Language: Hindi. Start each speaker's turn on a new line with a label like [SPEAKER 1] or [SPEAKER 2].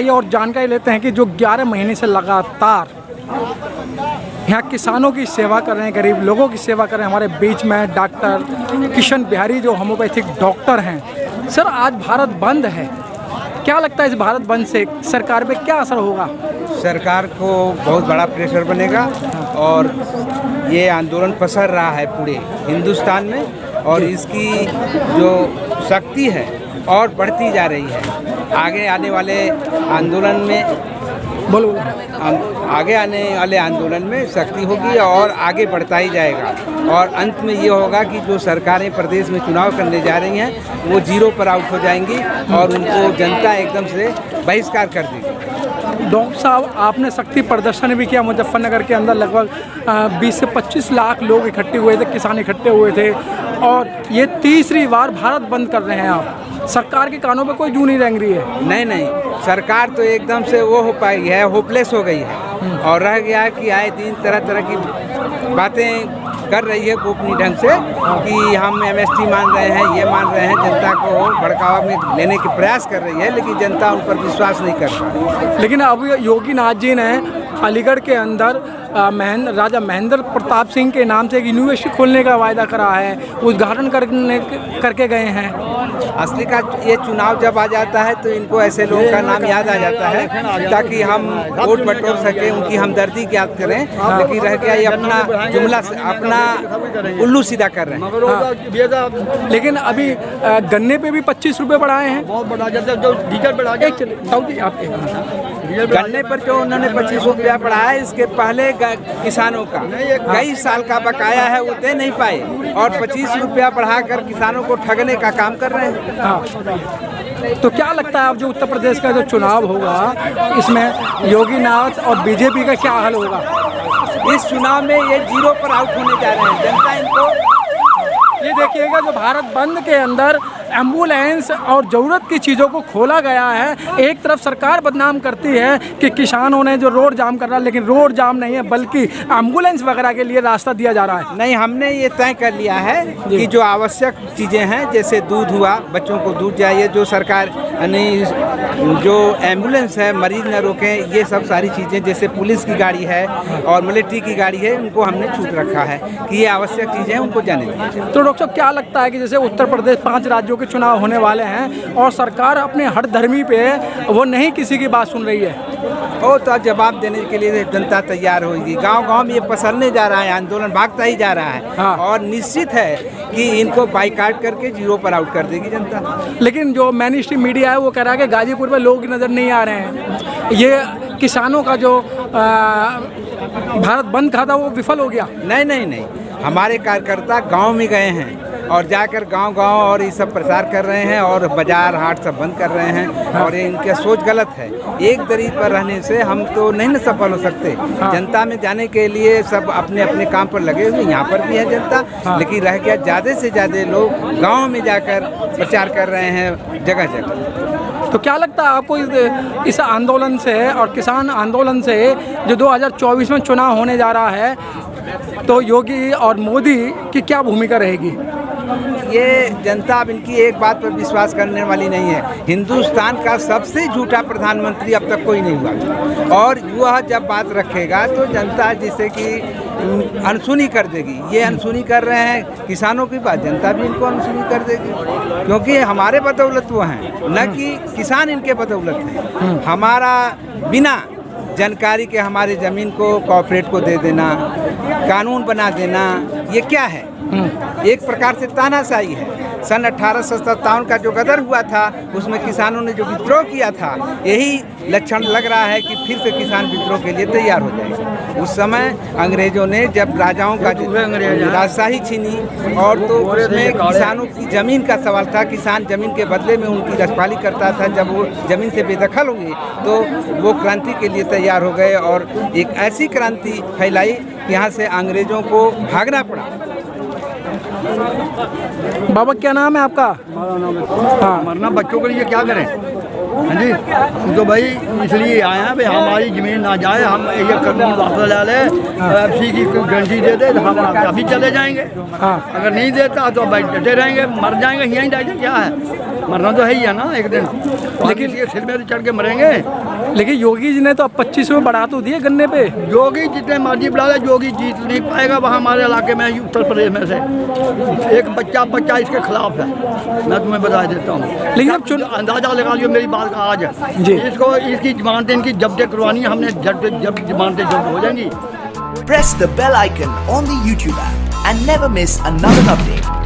[SPEAKER 1] आइए और जानकारी लेते हैं कि जो 11 महीने से लगातार यहाँ किसानों की सेवा कर रहे हैं, गरीब लोगों की सेवा कर रहे हैं, हमारे बीच में डॉक्टर किशन बिहारी जो होम्योपैथिक डॉक्टर हैं। सर, आज भारत बंद है, क्या लगता है इस भारत बंद से सरकार पे क्या असर होगा?
[SPEAKER 2] सरकार को बहुत बड़ा प्रेशर बनेगा और ये आंदोलन पसर रहा है पूरे हिंदुस्तान में और इसकी जो शक्ति है और बढ़ती जा रही है। आगे आने वाले आंदोलन में आगे आने वाले आंदोलन में शक्ति होगी और आगे बढ़ता ही जाएगा और अंत में ये होगा कि जो सरकारें प्रदेश में चुनाव करने जा रही हैं वो जीरो पर आउट हो जाएंगी और उनको जनता एकदम से बहिष्कार कर देगी।
[SPEAKER 1] डॉक्टर साहब, आपने शक्ति प्रदर्शन भी किया मुजफ्फरनगर के अंदर, लगभग 20 से 25 लाख लोग इकट्ठे हुए थे, किसान इकट्ठे हुए थे और ये तीसरी बार भारत बंद कर रहे हैं आप। सरकार के कानों पे कोई जू नहीं रेंग रही है?
[SPEAKER 2] नहीं, सरकार तो एकदम से वो हो पाई है, होपलेस हो गई है और रह गया है कि आए दिन तरह तरह की बातें कर रही है गोपनीय ढंग से कि हम एमएसटी मान रहे हैं, ये मान रहे हैं, जनता को भड़कावा में लेने के प्रयास कर रही है, लेकिन जनता उन पर विश्वास नहीं कर रहा।
[SPEAKER 1] लेकिन अब योगी नाथ जी ने अलीगढ़ के अंदर राजा महेंद्र प्रताप सिंह के नाम से एक यूनिवर्सिटी खोलने का वायदा करा है, उद्घाटन करके गए हैं।
[SPEAKER 2] असली का ये चुनाव जब आ जाता है तो इनको ऐसे लोगों का नाम याद आ जाता है ताकि हम वोट बटोर सकें, उनकी हमदर्दी याद करें, लेकिन रह गया ये अपना जुमला अपना उल्लू सीधा कर रहे हैं।
[SPEAKER 1] हाँ। लेकिन अभी गन्ने पे भी 25 रुपये बढ़ाए हैं, बहुत बढ़ा जाता है। जो डीजल बढ़ा
[SPEAKER 2] गन्ने पर जो उन्होंने 25 रुपया बढ़ाया, इसके पहले किसानों का कई साल का बकाया है वो दे नहीं पाए और 25 रुपया बढ़ाकर किसानों को ठगने का काम कर रहे हैं।
[SPEAKER 1] हाँ। तो क्या लगता है अब जो उत्तर प्रदेश का जो चुनाव होगा इसमें योगी नाथ और बीजेपी का क्या हल होगा?
[SPEAKER 2] इस चुनाव में ये जीरो पर आउट होने जा रहे हैं। जनता इनको
[SPEAKER 1] ये देखिएगा, जो भारत बंद के अंदर एम्बुलेंस और ज़रूरत की चीज़ों को खोला गया है। एक तरफ सरकार बदनाम करती है कि किसानों ने जो रोड जाम कर रहा है, लेकिन रोड जाम नहीं है बल्कि एम्बुलेंस वगैरह के लिए रास्ता दिया जा रहा है।
[SPEAKER 2] नहीं, हमने ये तय कर लिया है कि जो आवश्यक चीज़ें हैं जैसे दूध हुआ, बच्चों को दूध चाहिए, जो सरकार नहीं, जो एम्बुलेंस है मरीज न रोकें, ये सब सारी चीज़ें जैसे पुलिस की गाड़ी है और मिलिट्री की गाड़ी है, उनको हमने छूट रखा है कि ये आवश्यक चीज़ें हैं, उनको जाने दीजिए।
[SPEAKER 1] तो डॉक्टर साहब, क्या लगता है कि जैसे उत्तर प्रदेश 5 राज्यों के चुनाव होने वाले हैं और सरकार अपने हठधर्मी पे वो नहीं किसी की बात सुन रही है,
[SPEAKER 2] वो तो जवाब देने के लिए जनता तैयार होगी। गांव-गांव में ये पसरने जा रहा है, आंदोलन भागता ही जा रहा है। हाँ। और निश्चित है कि इनको बाइकाट करके जीरो पर आउट कर देगी जनता।
[SPEAKER 1] लेकिन जो मेन स्ट्रीम मीडिया है वो कह रहा है कि गाजीपुर में लोग नज़र नहीं आ रहे हैं, ये किसानों का जो भारत बंद था वो विफल हो गया।
[SPEAKER 2] नहीं, हमारे कार्यकर्ता गांव में गए हैं और जाकर गांव-गांव और ये सब प्रचार कर रहे हैं और बाजार हाट सब बंद कर रहे हैं और ये इनका सोच गलत है। एक दरीज पर रहने से हम तो नहीं न सफल हो सकते। जनता में जाने के लिए सब अपने अपने काम पर लगे हुए, यहाँ पर भी है जनता, लेकिन रह गया ज़्यादा से ज़्यादा लोग गाँव में जाकर प्रचार कर रहे हैं जगह जगह।
[SPEAKER 1] तो क्या लगता है आपको इस आंदोलन से और किसान आंदोलन से जो 2024 में चुनाव होने जा रहा है, तो योगी और मोदी की क्या भूमिका रहेगी?
[SPEAKER 2] ये जनता अब इनकी एक बात पर विश्वास करने वाली नहीं है। हिंदुस्तान का सबसे झूठा प्रधानमंत्री अब तक कोई नहीं हुआ और वह जब बात रखेगा तो जनता जिसे कि अनसुनी कर देगी। ये अनसुनी कर रहे हैं किसानों की बात, जनता भी इनको अनसुनी कर देगी क्योंकि हमारे बदौलत वो हैं, न कि किसान इनके बदौलत हैं। हमारा बिना जानकारी के हमारे ज़मीन को कॉर्पोरेट को दे देना, कानून बना देना, ये क्या है? एक प्रकार से तानाशाही है। सन 1857 का जो गदर हुआ था उसमें किसानों ने जो विद्रोह किया था, यही लक्षण लग रहा है कि फिर से किसान विद्रोह के लिए तैयार हो जाएंगे। उस समय अंग्रेजों ने जब राजाओं का राजशाही छीनी और तो उसमें किसानों की ज़मीन का सवाल था। किसान ज़मीन के बदले में उनकी रखवाली करता था। जब वो ज़मीन से बेदखल हुए तो वो क्रांति के लिए तैयार हो गए और एक ऐसी क्रांति फैलाई कि यहाँ से अंग्रेज़ों को भागना पड़ा।
[SPEAKER 1] बाबा, क्या नाम है आपका?
[SPEAKER 3] हाँ, मरना बच्चों के लिए क्या करें? हाँ जी, हम तो भाई इसलिए आए हैं भाई हमारी ज़मीन ना जाए, हम ये कानून वापस ले लें, एफसी की गारंटी दे दे तो हम अभी चले जाएंगे। हाँ, अगर नहीं देता तो भाई डटे रहेंगे, मर जाएंगे, यहीं जाएंगे। क्या है मरना तो है ही है ना एक दिन, लेकिन ये सिर में तो चढ़ के मरेंगे।
[SPEAKER 1] लेकिन योगी जी ने तो अब 25 में बढ़ा तो दिए गन्ने पे।
[SPEAKER 3] योगी जितने मर्जी बुला ले, योगी जीत नहीं पाएगा वहाँ हमारे इलाके में, उत्तर प्रदेश में से एक बच्चा इसके खिलाफ है, मैं तुम्हें बता देता हूँ।
[SPEAKER 1] लेकिन अब
[SPEAKER 3] अंदाजा लगा लियो मेरी बात का आज
[SPEAKER 1] जी।
[SPEAKER 3] इसको इसकी जमानतें इनकी जब्तें करवानी है हमने, जब जमानतें जब्त हो जाएंगी।
[SPEAKER 4] Press the bell icon on the YouTube app and never miss another update.